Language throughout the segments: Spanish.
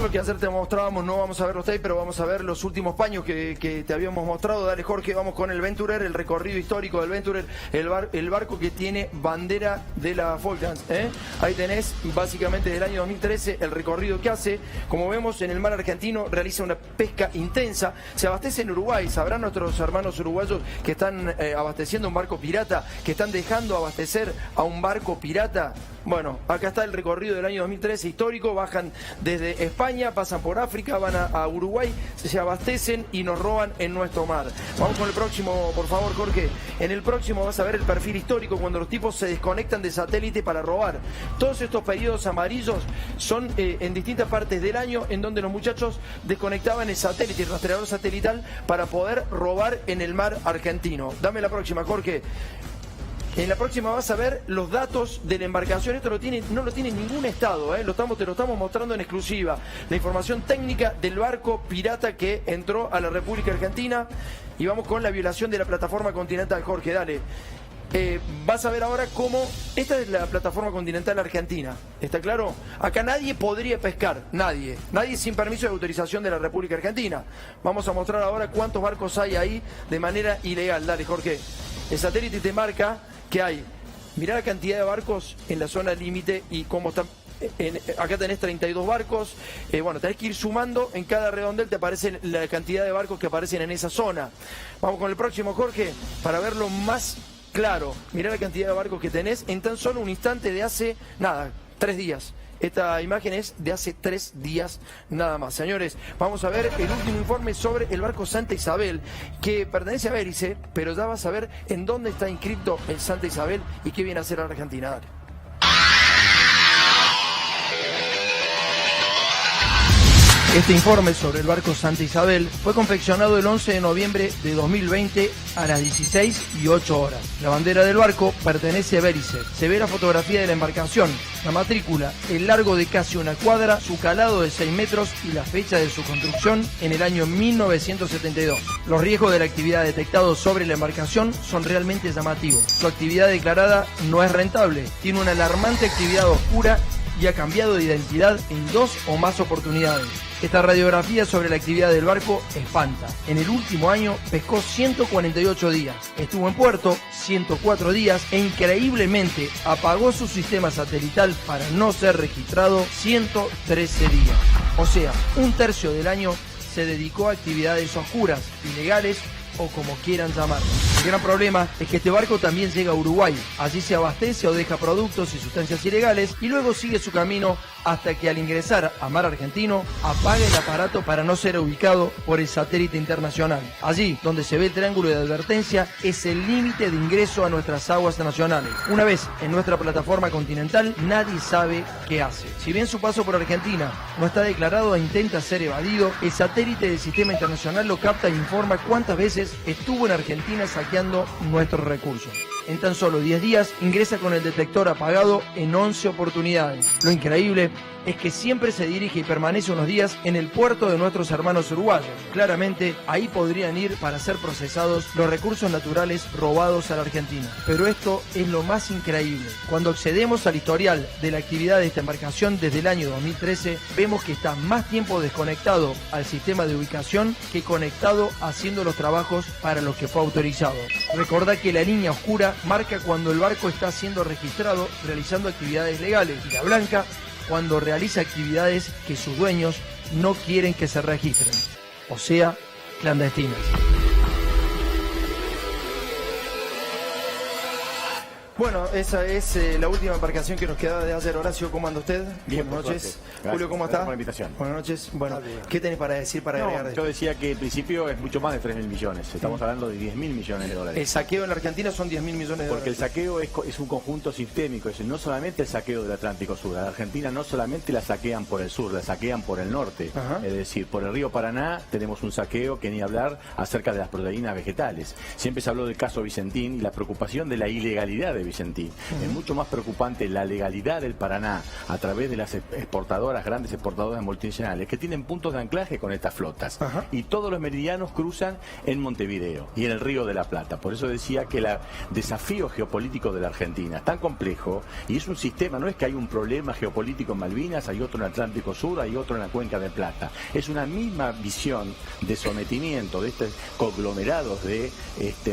lo que ayer te mostrábamos, no vamos a ver los tapes, pero vamos a ver los últimos paños que te habíamos mostrado. Dale, Jorge, vamos con el Venturer, el recorrido histórico del Venturer, el barco que tiene bandera de la Falklands, ¿eh? Ahí tenés, básicamente, desde el año 2013, el recorrido que hace. Como vemos, en el mar argentino realiza una pesca intensa. Se abastece en Uruguay. Sabrán nuestros hermanos uruguayos que están abasteciendo un barco pirata, que están dejando abastecer a un barco pirata. Bueno, acá está el recorrido del año 2013 histórico. Bajan desde España, pasan por África, van a Uruguay, se abastecen y nos roban en nuestro mar. Vamos con el próximo, por favor, Jorge. En el próximo vas a ver el perfil histórico cuando los tipos se desconectan de satélite para robar. Todos estos periodos amarillos son en distintas partes del año en donde los muchachos desconectaban el satélite, el rastreador satelital, para poder robar en el mar argentino. Dame la próxima, Jorge. En la próxima vas a ver los datos de la embarcación. Esto no lo tiene ningún estado, ¿eh? Te lo estamos mostrando en exclusiva. La información técnica del barco pirata que entró a la República Argentina. Y vamos con la violación de la plataforma continental. Jorge, dale. Vas a ver ahora cómo... Esta es la plataforma continental argentina. ¿Está claro? Acá nadie podría pescar. Nadie. Nadie sin permiso de autorización de la República Argentina. Vamos a mostrar ahora cuántos barcos hay ahí de manera ilegal. Dale, Jorge. El satélite te marca que hay, mirá la cantidad de barcos en la zona límite y cómo están. Acá tenés 32 barcos, bueno, tenés que ir sumando, en cada redondel te aparece la cantidad de barcos que aparecen en esa zona. Vamos con el próximo, Jorge, para verlo más claro. Mirá la cantidad de barcos que tenés en tan solo un instante de hace, nada, 3 días. Esta imagen es de hace 3 días nada más. Señores, vamos a ver el último informe sobre el barco Santa Isabel, que pertenece a Berice, pero ya vas a ver en dónde está inscrito el Santa Isabel y qué viene a hacer a Argentina. Dale. Este informe sobre el barco Santa Isabel fue confeccionado el 11 de noviembre de 2020 a las 16:08. La bandera del barco pertenece a Berice. Se ve la fotografía de la embarcación, la matrícula, el largo de casi 1 cuadra, su calado de 6 metros y la fecha de su construcción en el año 1972. Los riesgos de la actividad detectados sobre la embarcación son realmente llamativos. Su actividad declarada no es rentable, tiene una alarmante actividad oscura y ha cambiado de identidad en 2 o más oportunidades. Esta radiografía sobre la actividad del barco espanta. En el último año pescó 148 días, estuvo en puerto 104 días e increíblemente apagó su sistema satelital para no ser registrado 113 días. O sea, 1/3 del año se dedicó a actividades oscuras, ilegales o como quieran llamarlo. El gran problema es que este barco también llega a Uruguay. Allí se abastece o deja productos y sustancias ilegales y luego sigue su camino hasta que al ingresar a mar argentino apaga el aparato para no ser ubicado por el satélite internacional. Allí, donde se ve el triángulo de advertencia, es el límite de ingreso a nuestras aguas nacionales. Una vez en nuestra plataforma continental, nadie sabe qué hace. Si bien su paso por Argentina no está declarado e intenta ser evadido, el satélite del sistema internacional lo capta e informa cuántas veces estuvo en Argentina saqueando nuestros recursos. En tan solo 10 días ingresa con el detector apagado en 11 oportunidades. Lo increíble es que siempre se dirige y permanece unos días en el puerto de nuestros hermanos uruguayos. Claramente, ahí podrían ir para ser procesados los recursos naturales robados a la Argentina. Pero esto es lo más increíble. Cuando accedemos al historial de la actividad de esta embarcación desde el año 2013, vemos que está más tiempo desconectado al sistema de ubicación que conectado haciendo los trabajos para los que fue autorizado. Recordá que la línea oscura marca cuando el barco está siendo registrado realizando actividades legales y la blanca cuando realiza actividades que sus dueños no quieren que se registren, o sea, clandestinas. Bueno, esa es la última embarcación que nos queda de ayer. Horacio, ¿cómo anda usted? Bien, buenas noches. Gracias. Julio, ¿cómo está? Por la invitación. Buenas noches. Bueno, ¿qué tenés para decir, para agregar? Yo decía que en principio es mucho más de 3.000 millones. Estamos hablando de 10.000 millones de dólares. El saqueo en la Argentina son 10.000 millones de dólares. Porque el saqueo es un conjunto sistémico. Es no solamente el saqueo del Atlántico Sur. A la Argentina no solamente la saquean por el sur, la saquean por el norte. Ajá. Es decir, por el río Paraná tenemos un saqueo que ni hablar acerca de las proteínas vegetales. Siempre se habló del caso Vicentín y la preocupación de la ilegalidad de de Vicentín. Es mucho más preocupante la legalidad del Paraná a través de las exportadoras, grandes exportadoras multinacionales, que tienen puntos de anclaje con estas flotas. Y todos los meridianos cruzan en Montevideo y en el Río de la Plata. Por eso decía que el desafío geopolítico de la Argentina es tan complejo, y es un sistema, no es que hay un problema geopolítico en Malvinas, hay otro en el Atlántico Sur, hay otro en la Cuenca del Plata. Es una misma visión de sometimiento de estos conglomerados de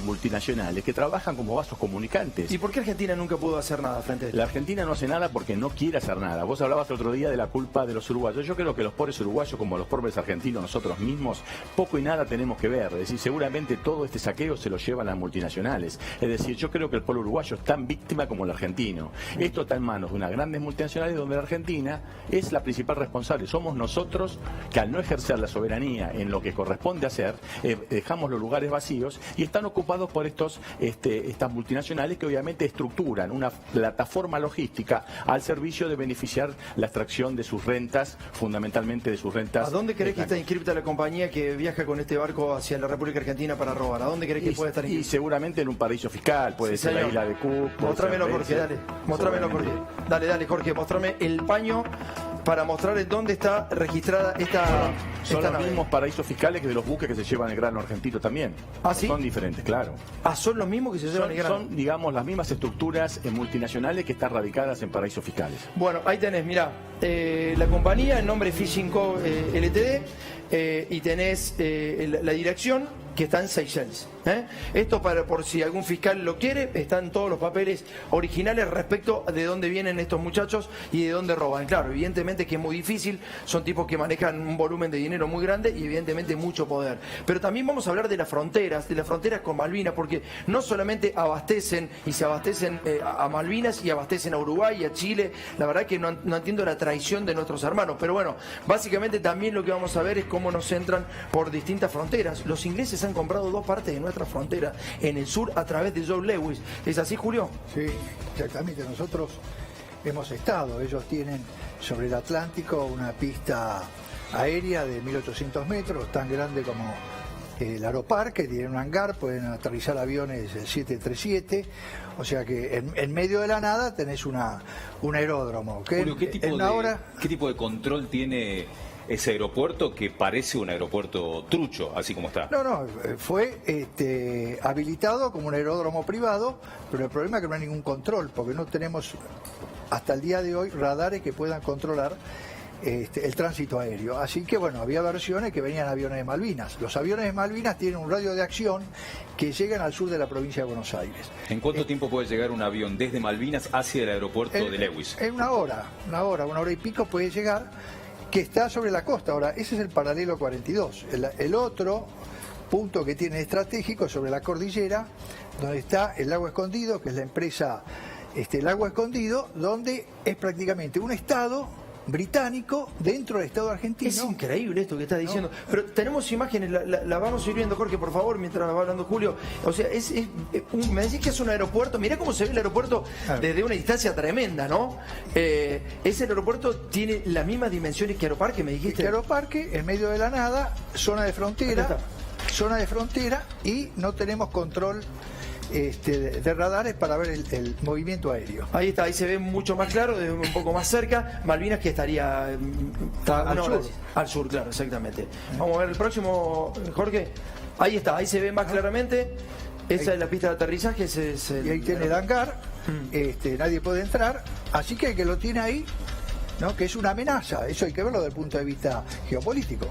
multinacionales que trabajan como vasos comunicantes. ¿Y por qué Argentina nunca pudo hacer nada frente a esto? La Argentina no hace nada porque no quiere hacer nada. Vos hablabas el otro día de la culpa de los uruguayos. Yo creo que los pobres uruguayos, como los pobres argentinos, nosotros mismos, poco y nada tenemos que ver. Es decir, seguramente todo este saqueo se lo llevan las multinacionales. Es decir, yo creo que el pueblo uruguayo es tan víctima como el argentino. Esto está en manos de unas grandes multinacionales donde la Argentina es la principal responsable. Somos nosotros que, al no ejercer la soberanía en lo que corresponde hacer, dejamos los lugares vacíos y están ocupados por estas multinacionales que obviamente estructuran una plataforma logística al servicio de beneficiar la extracción de sus rentas, fundamentalmente de sus rentas. ¿A dónde crees que está inscripta la compañía que viaja con este barco hacia la República Argentina para robar? ¿A dónde crees que puede estar inscripta? Y seguramente en un paraíso fiscal, puede ser la isla de Cook. Mostrámelo, Jorge, dale. Mostrámelo, Jorge. Dale, Jorge, mostrame el paño para mostrarles dónde está registrada esta Son los nave. mismos paraísos fiscales que de los buques que se llevan el grano argentino también. ¿Ah, sí? Son diferentes, claro. Ah, son los mismos que se llevan el grano. Son, digamos, las mismas estructuras multinacionales que están radicadas en paraísos fiscales. Bueno, ahí tenés, mirá, la compañía, el nombre Fishing Co. Ltd, y tenés la dirección que está en Seychelles. Esto por si algún fiscal lo quiere, están todos los papeles originales respecto de dónde vienen estos muchachos y de dónde roban. Claro, evidentemente que es muy difícil, son tipos que manejan un volumen de dinero muy grande y evidentemente mucho poder. Pero también vamos a hablar de las fronteras con Malvinas, porque no solamente abastecen y se abastecen a Malvinas y abastecen a Uruguay y a Chile. La verdad que no entiendo la traición de nuestros hermanos, pero bueno, básicamente también lo que vamos a ver es cómo nos entran por distintas fronteras. Los ingleses han comprado 2 partes de nuestra frontera en el sur a través de Joe Lewis. ¿Es así, Julio? Sí, exactamente. Nosotros hemos estado, ellos tienen sobre el Atlántico una pista aérea de 1800 metros, tan grande como el Aeroparque, tienen un hangar, pueden aterrizar aviones 737, o sea que en medio de la nada tenés un aeródromo. Julio, ¿qué tipo de control tiene ese aeropuerto que parece un aeropuerto trucho, así como está? No, fue habilitado como un aeródromo privado, pero el problema es que no hay ningún control, porque no tenemos hasta el día de hoy radares que puedan controlar el tránsito aéreo. Así que bueno, había versiones que venían aviones de Malvinas. Los aviones de Malvinas tienen un radio de acción que llegan al sur de la provincia de Buenos Aires. ¿En cuánto tiempo puede llegar un avión desde Malvinas hacia el aeropuerto de Lewis? En una hora y pico puede llegar, que está sobre la costa. Ahora, ese es el paralelo 42. El otro punto que tiene estratégico es sobre la cordillera, donde está el Lago Escondido, que es la empresa Lago Escondido, donde es prácticamente un estado británico dentro del estado argentino. Es increíble esto que estás diciendo. Pero tenemos imágenes, la vamos a ir viendo, Jorge, por favor, mientras va hablando Julio. O sea, me decís que es un aeropuerto. Mirá cómo se ve el aeropuerto desde una distancia tremenda, ¿no? Ese aeropuerto tiene las mismas dimensiones que Aeroparque, me dijiste. Aeroparque, en medio de la nada, zona de frontera, y no tenemos control de radares para ver el movimiento aéreo. Ahí está, ahí se ve mucho más claro, un poco más cerca. Malvinas, que estaría al sur, claro, exactamente. Vamos a ver el próximo, Jorge. Ahí está, ahí se ve más claramente. Esa es la pista de aterrizaje. Y ahí tiene el hangar, nadie puede entrar, así que el que lo tiene ahí, ¿no? Que es una amenaza, eso hay que verlo desde el punto de vista geopolítico.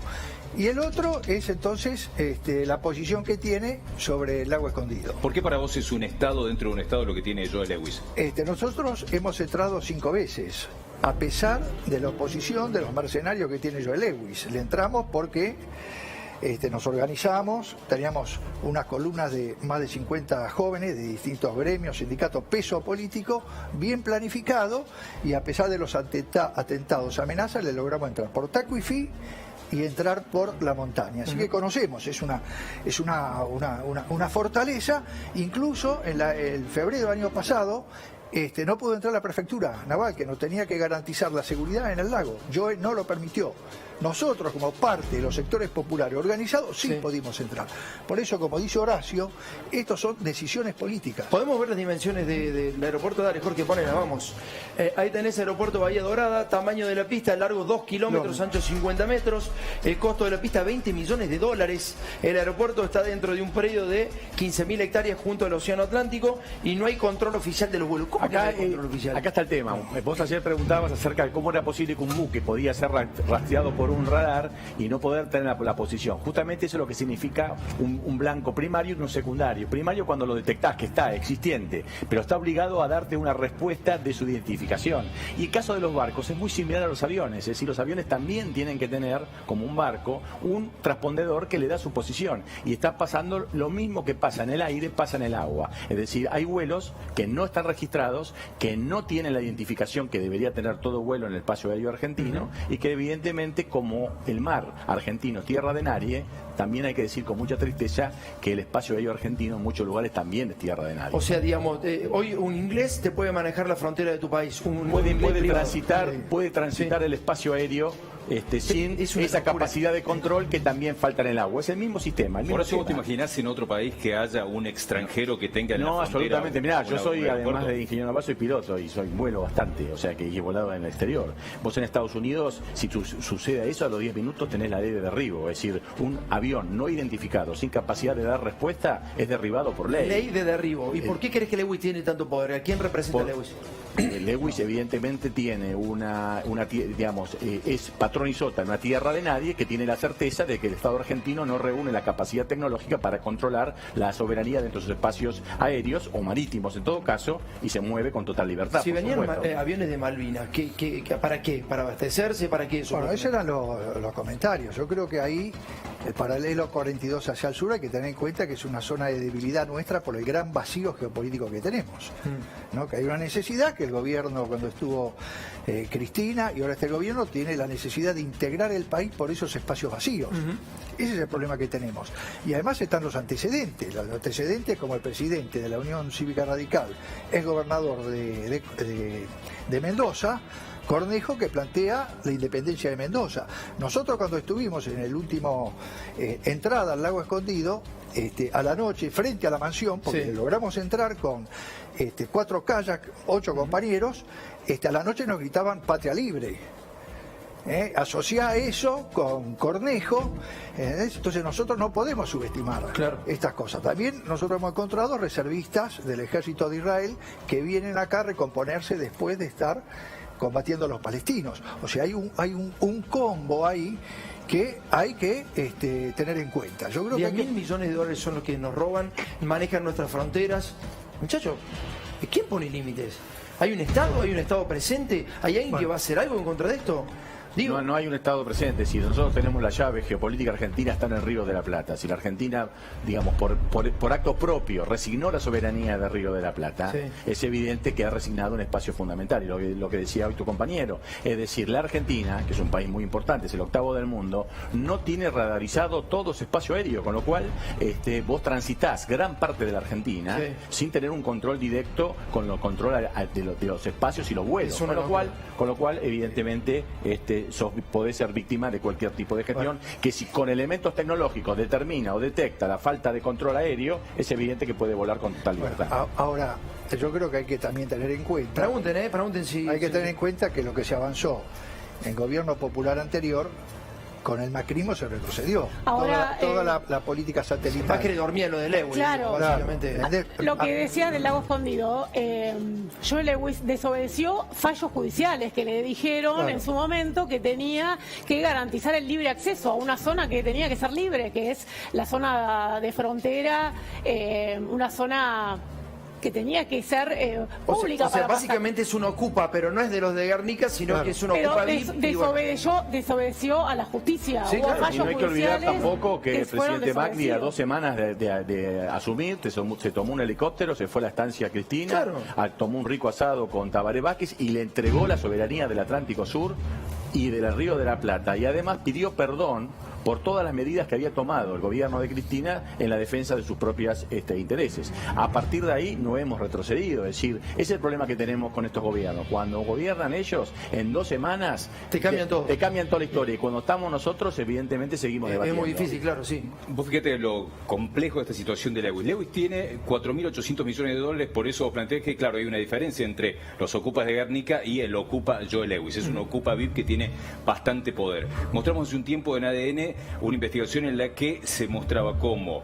Y el otro es entonces la posición que tiene sobre el Lago Escondido. ¿Por qué para vos es un estado dentro de un estado lo que tiene Joe Lewis? Nosotros hemos entrado 5 veces, a pesar de la oposición de los mercenarios que tiene Joe Lewis. Le entramos porque nos organizamos, teníamos unas columnas de más de 50 jóvenes de distintos gremios, sindicatos, peso político, bien planificado, y a pesar de los atentados, amenazas, le logramos entrar por Tacuifí y entrar por la montaña. Así que conocemos, es una fortaleza. Incluso en el febrero del año pasado no pudo entrar la prefectura naval, que nos tenía que garantizar la seguridad en el lago. Joe no lo permitió. Nosotros, como parte de los sectores populares organizados, sí pudimos entrar. Por eso, como dice Horacio, estos son decisiones políticas. Podemos ver las dimensiones del aeropuerto. Dale, Jorge, ponela, vamos. Ahí tenés aeropuerto Bahía Dorada, tamaño de la pista, largo 2 kilómetros, ancho 50 metros, el costo de la pista $20 millones. El aeropuerto está dentro de un predio de 15.000 hectáreas junto al Océano Atlántico y no hay control oficial de los vuelos. ¿Cómo acá, no hay control oficial? Acá está el tema. Vos ayer preguntabas acerca de cómo era posible que un buque podía ser rastreado por un radar y no poder tener la posición. Justamente eso es lo que significa un blanco primario y un secundario. Primario cuando lo detectás que está existente, pero está obligado a darte una respuesta de su identificación. Y el caso de los barcos es muy similar a los aviones, es decir, los aviones también tienen que tener, como un barco, un transpondedor que le da su posición. Y está pasando lo mismo que pasa en el aire, pasa en el agua. Es decir, hay vuelos que no están registrados, que no tienen la identificación que debería tener todo vuelo en el espacio aéreo argentino y que evidentemente, como el mar argentino, tierra de nadie, también hay que decir con mucha tristeza que el espacio aéreo argentino en muchos lugares también es tierra de nadie. O sea, digamos, hoy un inglés te puede manejar la frontera de tu país. Puede transitar el espacio aéreo sin esa capacidad de control que también falta en el agua. Es el mismo sistema. Por eso vos te imaginás en otro país que haya un extranjero que tenga en la frontera. No, absolutamente. Mirá, yo soy, además de ingeniero naval, soy piloto y vuelo bastante, o sea que he volado en el exterior. Vos en Estados Unidos, si sucede eso, a los 10 minutos tenés la ley de derribo. Es decir, un avión no identificado, sin capacidad de dar respuesta, es derribado por ley. Ley de derribo. ¿Y por qué crees que Lewis tiene tanto poder? ¿A quién representa Lewis? Lewis evidentemente tiene es patrón y sota en una tierra de nadie que tiene la certeza de que el Estado argentino no reúne la capacidad tecnológica para controlar la soberanía dentro de sus espacios aéreos o marítimos en todo caso y se mueve con total libertad. Si venían aviones de Malvinas, ¿para qué? ¿Para abastecerse? ¿Para qué? Bueno, esos eran los comentarios. Yo creo que ahí el paralelo 42 hacia el sur hay que tener en cuenta que es una zona de debilidad nuestra por el gran vacío geopolítico que tenemos, ¿no? Que hay una necesidad que el gobierno, cuando estuvo Cristina y ahora este gobierno, tiene la necesidad de integrar el país por esos espacios vacíos. Ese es el problema que tenemos. Y además están los antecedentes como el presidente de la Unión Cívica Radical, el gobernador de Mendoza, Cornejo, que plantea la independencia de Mendoza. Nosotros cuando estuvimos en el último entrada al lago Escondido, a la noche, frente a la mansión, porque logramos entrar con 4 kayak, 8 compañeros, a la noche nos gritaban Patria Libre. Asociá eso con Cornejo, entonces nosotros no podemos subestimar estas cosas. También nosotros hemos encontrado reservistas del ejército de Israel que vienen acá a recomponerse después de estar combatiendo a los palestinos. O sea, hay un combo ahí que hay que tener en cuenta. Yo creo que $10.000 millones son los que nos roban, manejan nuestras fronteras. Muchachos, ¿quién pone límites? ¿Hay un Estado? ¿Hay un Estado presente? ¿Hay alguien que va a hacer algo en contra de esto? No hay un Estado presente. Si nosotros tenemos la llave geopolítica argentina, está en el Río de la Plata. Si la Argentina, digamos, por acto propio, resignó la soberanía del Río de la Plata, es evidente que ha resignado un espacio fundamental. Y lo que decía hoy tu compañero, es decir, la Argentina, que es un país muy importante, es el 8º del mundo, no tiene radarizado todo su espacio aéreo, con lo cual vos transitás gran parte de la Argentina sin tener un control directo con los control de los espacios y los vuelos. Con lo cual, evidentemente, podés ser víctima de cualquier tipo de gestión que si con elementos tecnológicos determina o detecta la falta de control aéreo, es evidente que puede volar con total libertad. Ahora, yo creo que hay que también tener en cuenta... Pregunten si... Hay que tener en cuenta que lo que se avanzó en gobierno popular anterior, con el macrismo se retrocedió. Ahora, toda la política satelital. Macri dormía lo de Lewis. Claro. Básicamente. Lo que decía del lago Escondido, Joe Lewis desobedeció fallos judiciales que le dijeron en su momento que tenía que garantizar el libre acceso a una zona que tenía que ser libre, que es la zona de frontera, una zona que tenía que ser pública. O sea, básicamente es un ocupa, pero no es de los de Guernica, sino que es un pero ocupa desobedeció a la justicia. Sí, claro. Y no hay que olvidar tampoco que el presidente Macri, a 2 semanas de asumir, se tomó un helicóptero, se fue a la estancia Cristina, tomó un rico asado con Tabaré Vázquez y le entregó la soberanía del Atlántico Sur y del Río de la Plata. Y además pidió perdón por todas las medidas que había tomado el gobierno de Cristina en la defensa de sus propios intereses. A partir de ahí no hemos retrocedido, es decir, ese es el problema que tenemos con estos gobiernos. Cuando gobiernan ellos, en 2 semanas te cambian todo. Te cambian toda la historia, y cuando estamos nosotros, evidentemente seguimos debatiendo. Es muy difícil, claro, sí. Vos fíjate lo complejo de esta situación de Lewis. Lewis tiene 4.800 millones de dólares, por eso planteé que, claro, hay una diferencia entre los ocupas de Guernica y el ocupa Joe Lewis. Es un ocupa VIP que tiene bastante poder. Mostramos hace un tiempo en ADN una investigación en la que se mostraba cómo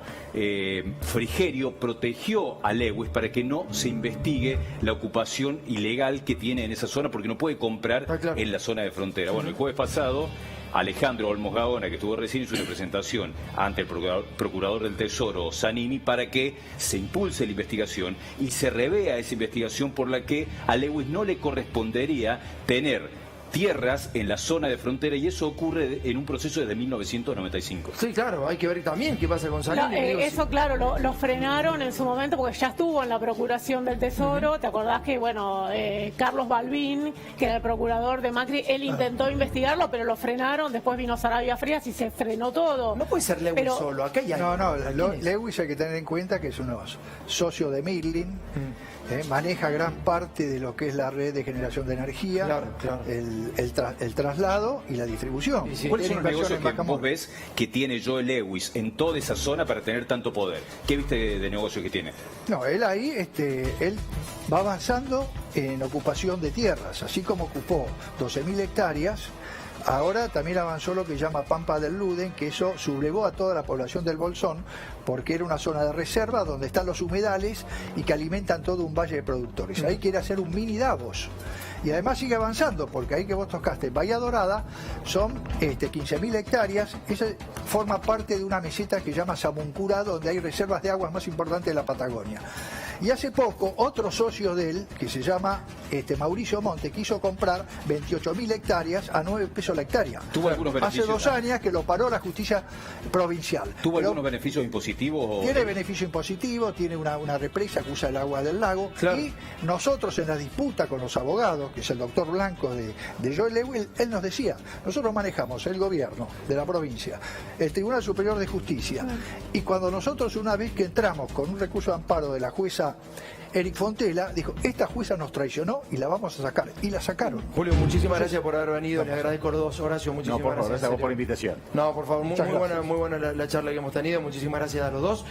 Frigerio protegió a Lewis para que no se investigue la ocupación ilegal que tiene en esa zona, porque no puede comprar en la zona de frontera. Bueno, el jueves pasado, Alejandro Olmos Gaona, que estuvo recién, hizo una presentación ante el procurador del Tesoro, Zanini, para que se impulse la investigación y se revea esa investigación por la que a Lewis no le correspondería tener tierras en la zona de frontera, y eso ocurre en un proceso desde 1995. Sí, claro, hay que ver también qué pasa con Zanini. Eso, claro, lo frenaron en su momento porque ya estuvo en la Procuración del Tesoro. ¿Te acordás que, bueno, Carlos Balbín, que era el procurador de Macri, él intentó investigarlo, pero lo frenaron, después vino Sarabia Frías y se frenó todo. No puede ser Lewis solo, acá hay Lewis hay que tener en cuenta que es un socio de Midland, maneja gran parte de lo que es la red de generación de energía, el traslado y la distribución. ¿Cuáles son los negocios que vos ves que tiene Joe Lewis en toda esa zona para tener tanto poder? ¿Qué viste de negocio que tiene? No, él ahí, él va avanzando en ocupación de tierras, así como ocupó 12.000 hectáreas. Ahora también avanzó lo que llama Pampa del Luden, que eso sublevó a toda la población del Bolsón, porque era una zona de reserva donde están los humedales y que alimentan todo un valle de productores. Ahí quiere hacer un mini Davos. Y además sigue avanzando, porque ahí que vos tocaste, Bahía Dorada, son 15.000 hectáreas. Esa forma parte de una meseta que se llama Samuncurá, donde hay reservas de aguas más importantes de la Patagonia. Y hace poco, otro socio de él, que se llama Mauricio Monte, quiso comprar 28.000 hectáreas a 9 pesos la hectárea. ¿Tuvo algunos beneficios? Hace 2 años que lo paró la justicia provincial. ¿Tuvo algunos beneficios impositivos? Tiene beneficio impositivo, tiene una represa que usa el agua del lago. Claro. Y nosotros, en la disputa con los abogados, que es el doctor Blanco de Joe Lewis, él nos decía, nosotros manejamos el gobierno de la provincia, el Tribunal Superior de Justicia, y cuando nosotros, una vez que entramos con un recurso de amparo de la jueza Eric Fontela, dijo, esta jueza nos traicionó y la vamos a sacar, y la sacaron. Julio, muchísimas gracias por haber venido, le agradezco a los dos. Horacio, muchísimas gracias. Gracias a vos por la invitación. No, por favor, muy buena la charla que hemos tenido, muchísimas gracias a los dos.